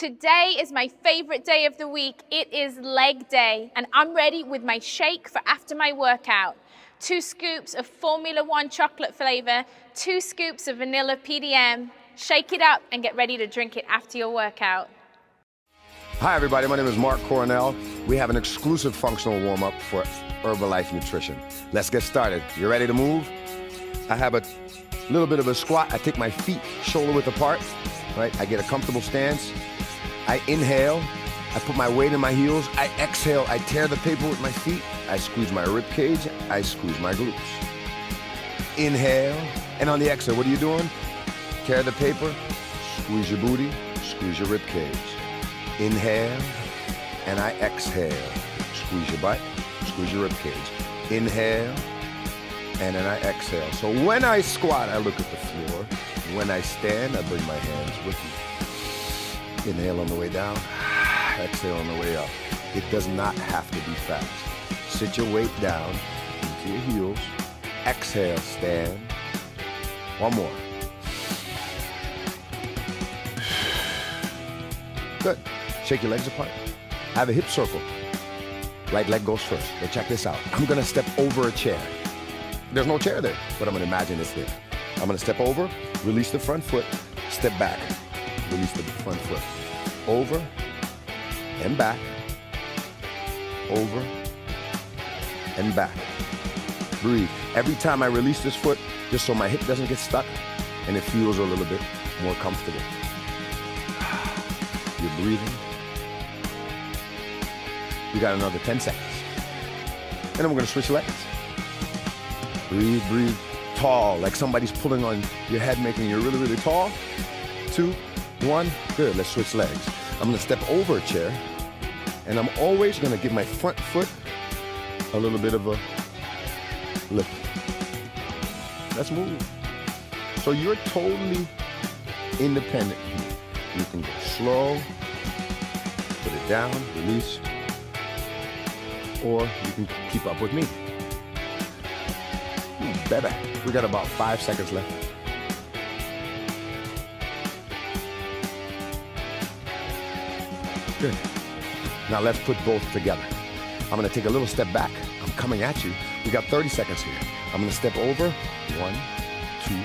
Today is my favorite day of the week. It is leg day, and I'm ready with my shake for after my workout. 2 scoops of Formula One chocolate flavor, 2 scoops of vanilla PDM. Shake it up and get ready to drink it after your workout. Hi everybody, my name is Mark Cornell. We have an exclusive functional warm-up for Herbalife Nutrition. Let's get started. You ready to move? I have a little bit of a squat. I take my feet shoulder width apart, right? I get a comfortable stance. I inhale, I put my weight in my heels. I exhale, I tear the paper with my feet. I squeeze my rib cage, I squeeze my glutes. Inhale, and on the exhale, what are you doing? Tear the paper, squeeze your booty, squeeze your rib cage. Inhale, and I exhale. Squeeze your butt, squeeze your rib cage. Inhale, and then I exhale. So when I squat, I look at the floor. When I stand, I bring my hands with me. Inhale on the way down, exhale on the way up. It does not have to be fast. Sit your weight down into your heels. Exhale, stand. One more. Good. Shake your legs apart. I have a hip circle. Right leg goes first. But check this out. I'm gonna step over a chair. There's no chair there, but I'm gonna imagine it's there. I'm gonna step over, release the front foot, step back. Release the front foot. Over and back. Over and back. Breathe. Every time I release this foot, just so my hip doesn't get stuck and it feels a little bit more comfortable. You're breathing. You got another 10 seconds. And then we're gonna switch legs. Breathe, breathe. Tall, like somebody's pulling on your head, making you really, really tall. 2, 1, good, let's switch legs. I'm gonna step over a chair, and I'm always gonna give my front foot a little bit of a lift. Let's move. So you're totally independent here. You can go slow, put it down, release, or you can keep up with me. Baby, we got about 5 seconds left. Good. Now let's put both together. I'm gonna take a little step back. I'm coming at you. We got 30 seconds here. I'm gonna step over. 1, 2,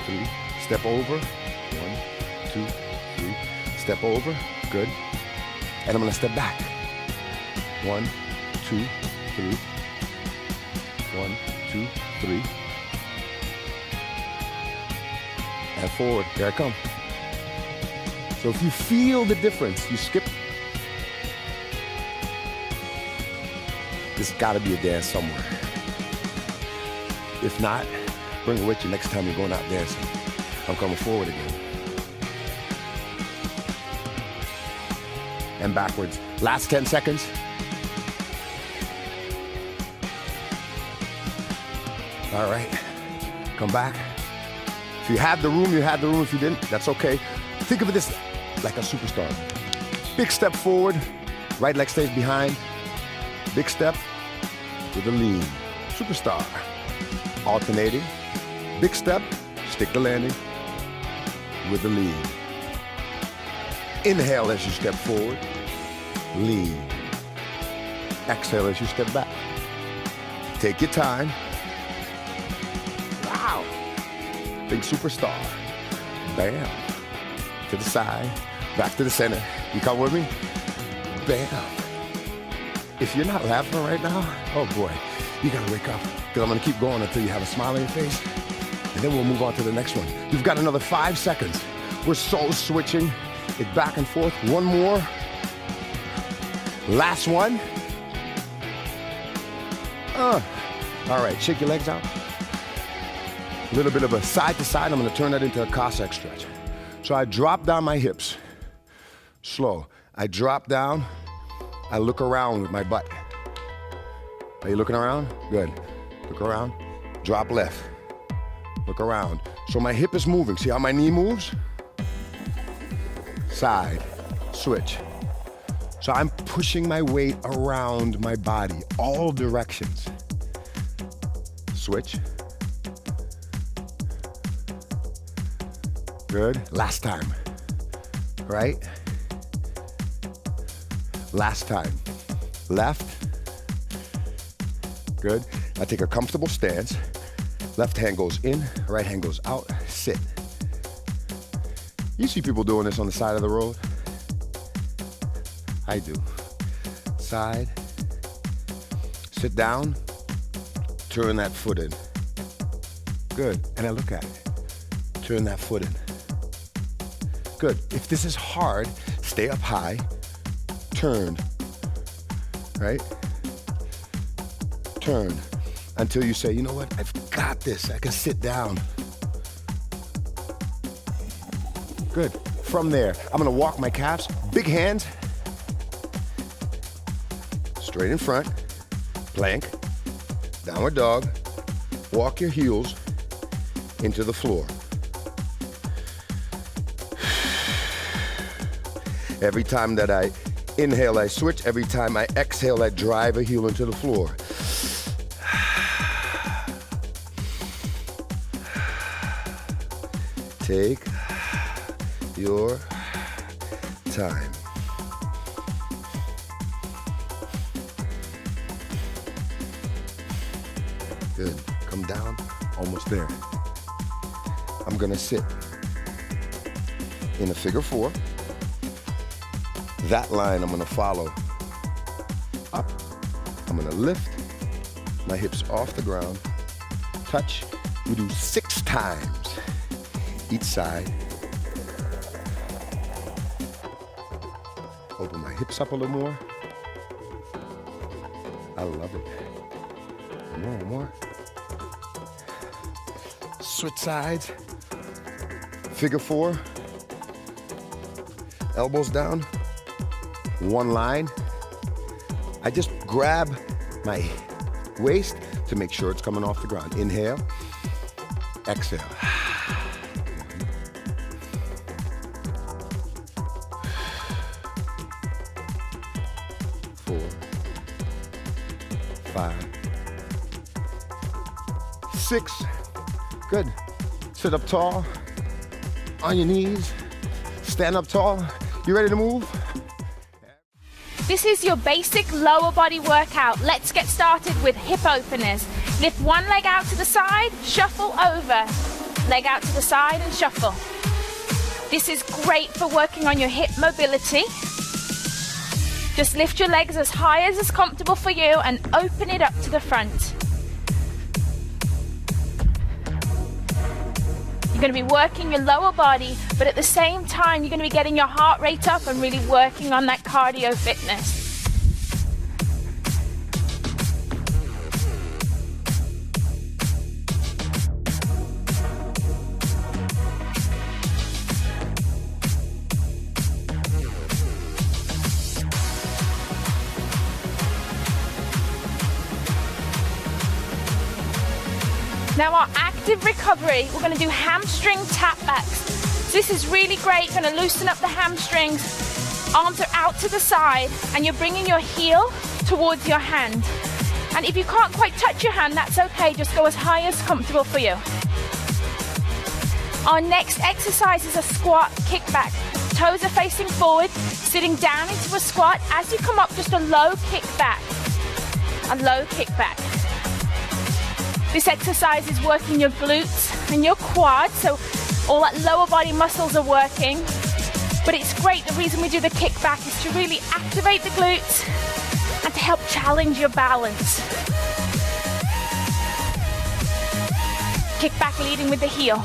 3. Step over. 1, 2, 3. Step over. Good. And I'm gonna step back. 1, 2, 3. 1, 2, 3. And forward. Here I come. So if you feel the difference, you skip. There's got to be a dance somewhere. If not, bring it with you next time you're going out dancing. I'm coming forward again. And backwards. Last 10 seconds. All right. Come back. If you had the room, you had the room. If you didn't, that's okay. Think of this like a superstar. Big step forward. Right leg stays behind. Big step with a lean. Superstar. Alternating. Big step, stick the landing with the lean. Inhale as you step forward. Lean. Exhale as you step back. Take your time. Wow. Big superstar. Bam. To the side. Back to the center. You come with me? Bam. If you're not laughing right now, oh boy, you gotta wake up. Because I'm gonna keep going until you have a smile on your face. And then we'll move on to the next one. You've got another 5 seconds. We're so switching it back and forth. One more. Last one. All right, shake your legs out. A little bit of a side to side. I'm gonna turn that into a Cossack stretch. So I drop down my hips. Slow. I drop down. I look around with my butt. Are you looking around? Good. Look around. Drop left. Look around. So my hip is moving. See how my knee moves? Side. Switch. So I'm pushing my weight around my body, all directions. Switch. Good. Last time. Right? Last time. Left. Good. I take a comfortable stance. Left hand goes in, right hand goes out. Sit. You see people doing this on the side of the road? I do. Side. Sit down. Turn that foot in. Good. And I look at it. Turn that foot in. Good. If this is hard, stay up high. Turn. Right? Turn. Until you say, you know what? I've got this. I can sit down. Good. From there, I'm gonna walk my calves. Big hands. Straight in front. Plank. Downward dog. Walk your heels into the floor. Every time that I inhale, I switch. Every time I exhale, I drive a heel into the floor. Take your time. Good. Come down. Almost there. I'm gonna sit in a figure four. That line I'm gonna follow up. I'm gonna lift my hips off the ground. Touch. We do 6 times each side. Open my hips up a little more. I love it. One more. Switch sides. Figure four. Elbows down. One line. I just grab my waist to make sure it's coming off the ground. Inhale. Exhale. 4, 5, 6. Good. Sit up tall. On your knees. Stand up tall. You ready to move? This is your basic lower body workout. Let's get started with hip openers. Lift one leg out to the side, shuffle over. Leg out to the side and shuffle. This is great for working on your hip mobility. Just lift your legs as high as is comfortable for you and open it up to the front. You're going to be working your lower body, but at the same time, you're going to be getting your heart rate up and really working on that cardio fitness. Now our active recovery, we're going to do hamstring tap backs. So this is really great, going to loosen up the hamstrings. Arms are out to the side and you're bringing your heel towards your hand. And if you can't quite touch your hand, that's okay, just go as high as comfortable for you. Our next exercise is a squat kickback. Toes are facing forward, sitting down into a squat. As you come up, just a low kickback. A low kickback. This exercise is working your glutes and your quads, so all that lower body muscles are working. But it's great, the reason we do the kickback is to really activate the glutes and to help challenge your balance. Kickback leading with the heel.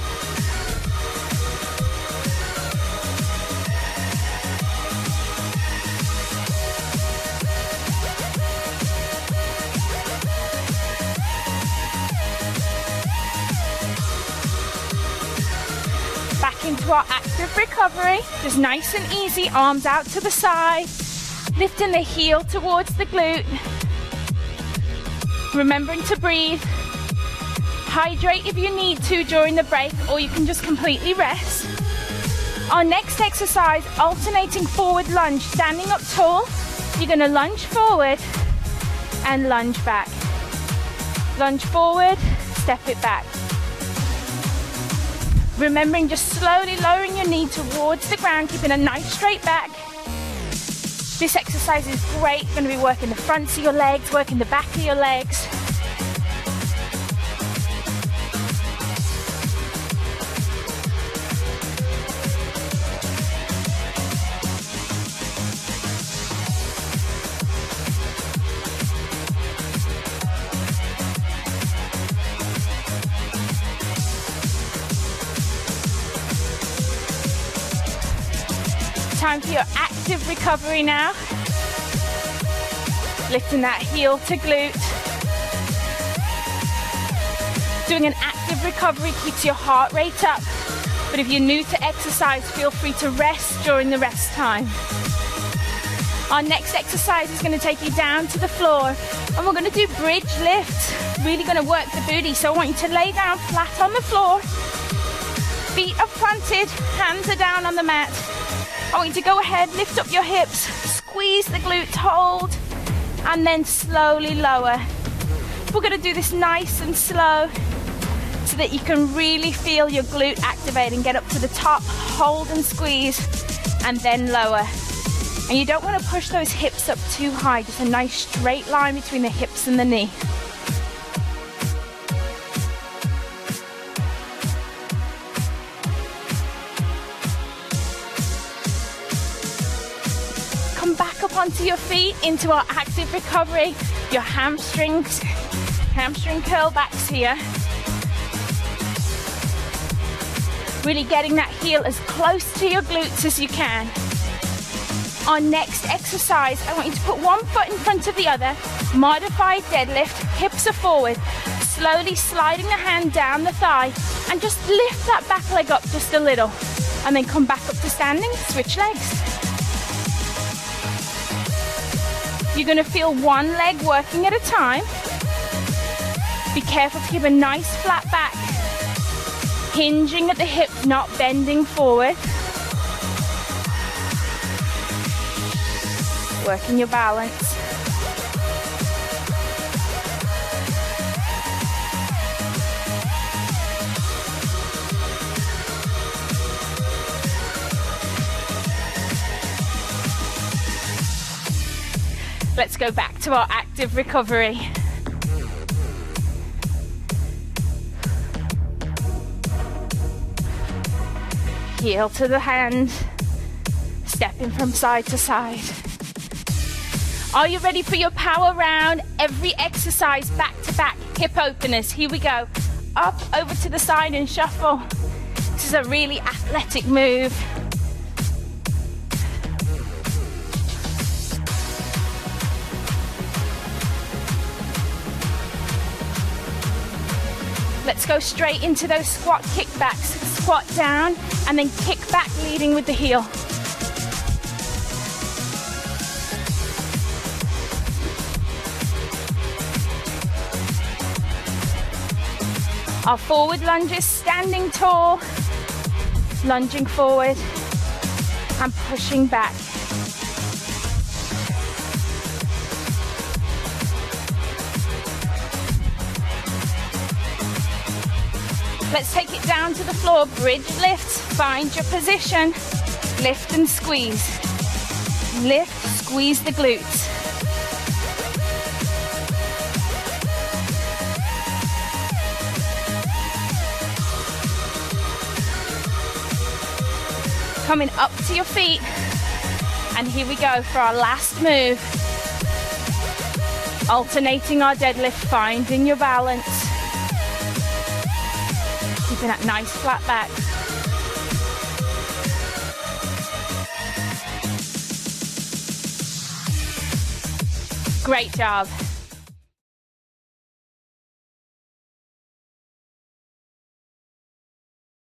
Into our active recovery, just nice and easy, arms out to the side, lifting the heel towards the glute, remembering to breathe, hydrate if you need to during the break, or you can just completely rest. Our next exercise, alternating forward lunge, standing up tall, you're going to lunge forward and lunge back. Lunge forward, step it back. Remembering just slowly lowering your knee towards the ground, keeping a nice straight back. This exercise is great. You're going to be working the fronts of your legs, working the back of your legs. Time for your active recovery now. Lifting that heel to glute. Doing an active recovery keeps your heart rate up, but if you're new to exercise, feel free to rest during the rest time. Our next exercise is going to take you down to the floor, and we're going to do bridge lifts. Really going to work the booty, so I want you to lay down flat on the floor. Feet are planted, hands are down on the mat. I want you to go ahead, lift up your hips, squeeze the glutes, hold, and then slowly lower. We're going to do this nice and slow so that you can really feel your glute activating. Get up to the top, hold and squeeze, and then lower. And you don't want to push those hips up too high, just a nice straight line between the hips and the knee. Onto your feet into our active recovery. Your hamstring curl backs here. Really getting that heel as close to your glutes as you can. Our next exercise, I want you to put one foot in front of the other. Modified deadlift, hips are forward. Slowly sliding the hand down the thigh and just lift that back leg up just a little. And then come back up to standing, switch legs. You're going to feel one leg working at a time. Be careful to keep a nice flat back. Hinging at the hip, not bending forward. Working your balance. Let's go back to our active recovery. Heel to the hand, stepping from side to side. Are you ready for your power round? Every exercise back to back, hip openers. Here we go. Up, over to the side and shuffle. This is a really athletic move. Let's go straight into those squat kickbacks. Squat down and then kick back, leading with the heel. Our forward lunges, standing tall, lunging forward and pushing back. Let's take it down to the floor, bridge lifts, find your position, lift and squeeze. Lift, squeeze the glutes. Coming up to your feet, and here we go for our last move. Alternating our deadlift, finding your balance. Keeping that nice flat back. Great job.